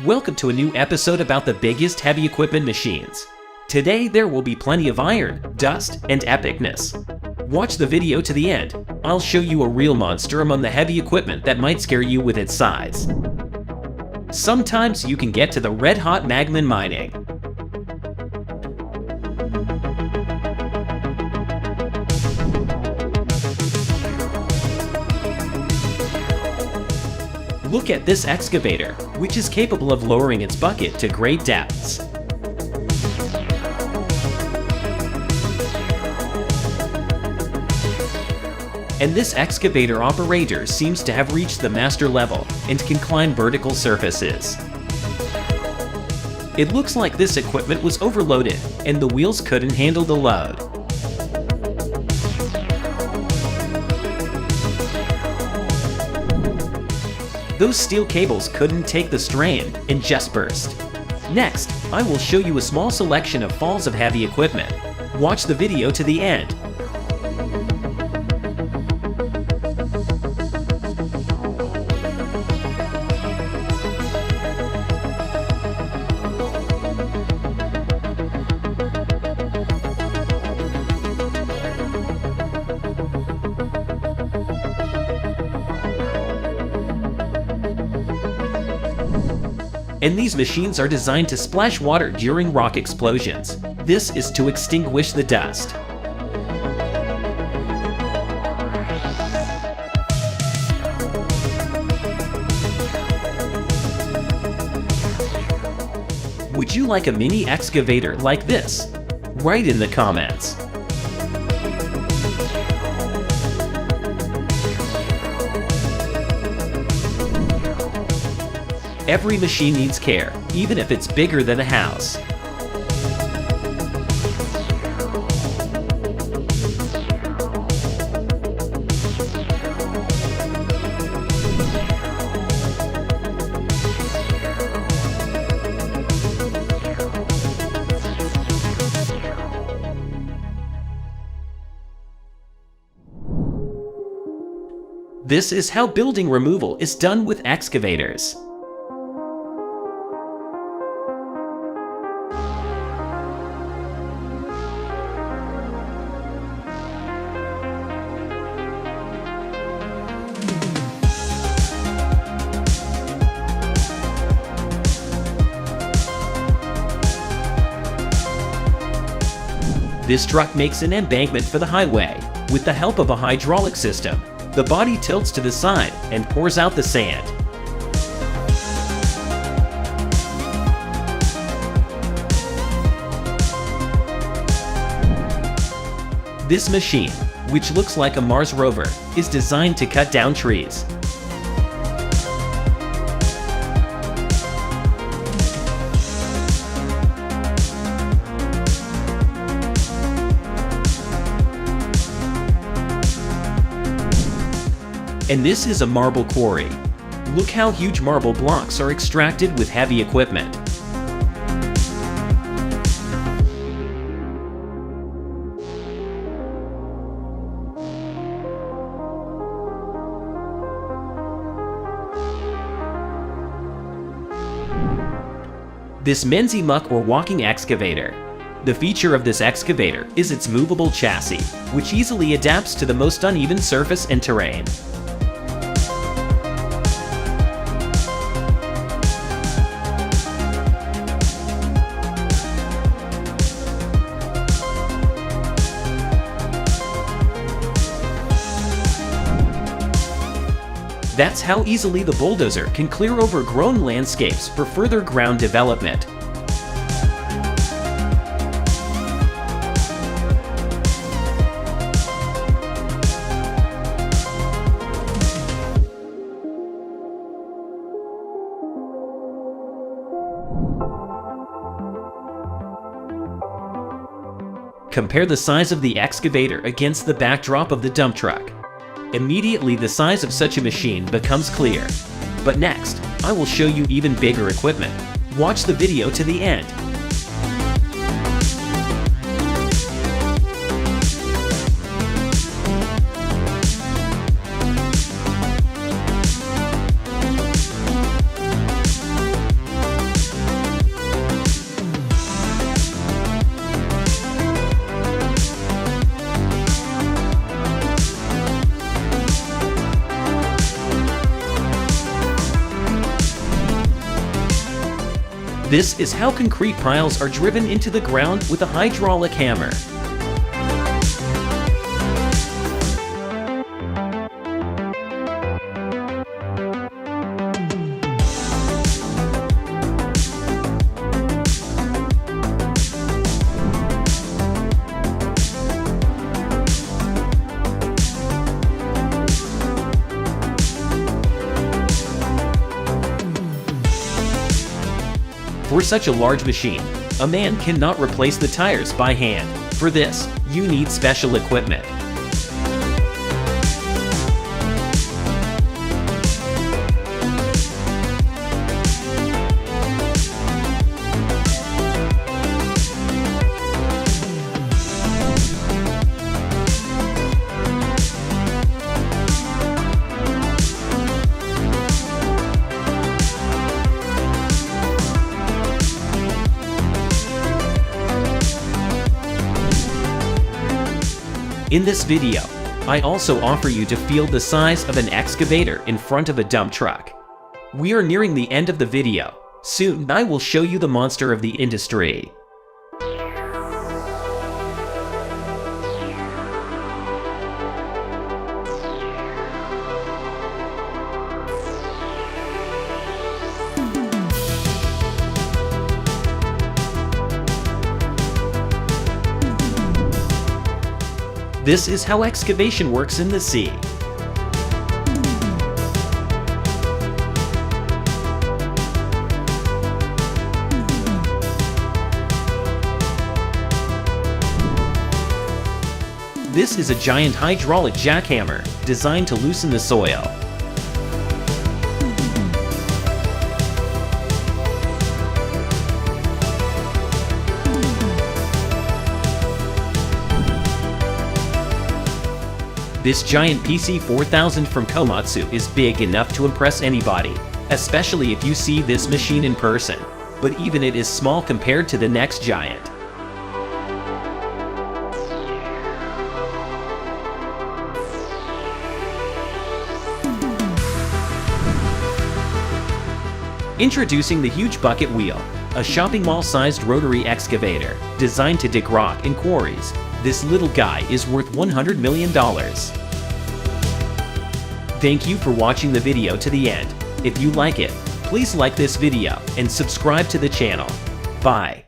Welcome to a new episode about the biggest heavy equipment machines. Today there will be plenty of iron, dust, and epicness. Watch the video to the end. I'll show you a real monster among the heavy equipment that might scare you with its size. Sometimes you can get to the red-hot magma in mining. Look at this excavator, which is capable of lowering its bucket to great depths. And this excavator operator seems to have reached the master level and can climb vertical surfaces. It looks like this equipment was overloaded and the wheels couldn't handle the load. Those steel cables couldn't take the strain and just burst. Next, I will show you a small selection of falls of heavy equipment. Watch the video to the end. And these machines are designed to splash water during rock explosions. This is to extinguish the dust. Would you like a mini excavator like this? Write in the comments. Every machine needs care, even if it's bigger than a house. This is how building removal is done with excavators. This truck makes an embankment for the highway. With the help of a hydraulic system, the body tilts to the side and pours out the sand. This machine, which looks like a Mars rover, is designed to cut down trees. And this is a marble quarry. Look how huge marble blocks are extracted with heavy equipment. This Menzie muck or walking excavator. The feature of this excavator is its movable chassis, which easily adapts to the most uneven surface and terrain. That's how easily the bulldozer can clear overgrown landscapes for further ground development. Compare the size of the excavator against the backdrop of the dump truck. Immediately, the size of such a machine becomes clear. But next, I will show you even bigger equipment. Watch the video to the end. This is how concrete piles are driven into the ground with a hydraulic hammer. For such a large machine, a man cannot replace the tires by hand. For this, you need special equipment. In this video, I also offer you to feel the size of an excavator in front of a dump truck. We are nearing the end of the video. Soon I will show you the monster of the industry. This is how excavation works in the sea. This is a giant hydraulic jackhammer designed to loosen the soil. This giant PC4000 from Komatsu is big enough to impress anybody, especially if you see this machine in person, but even it is small compared to the next giant. Introducing the huge bucket wheel, a shopping mall-sized rotary excavator designed to dig rock in quarries. This little guy is worth $100 million. Thank you for watching the video to the end. If you like it, please like this video and subscribe to the channel. Bye.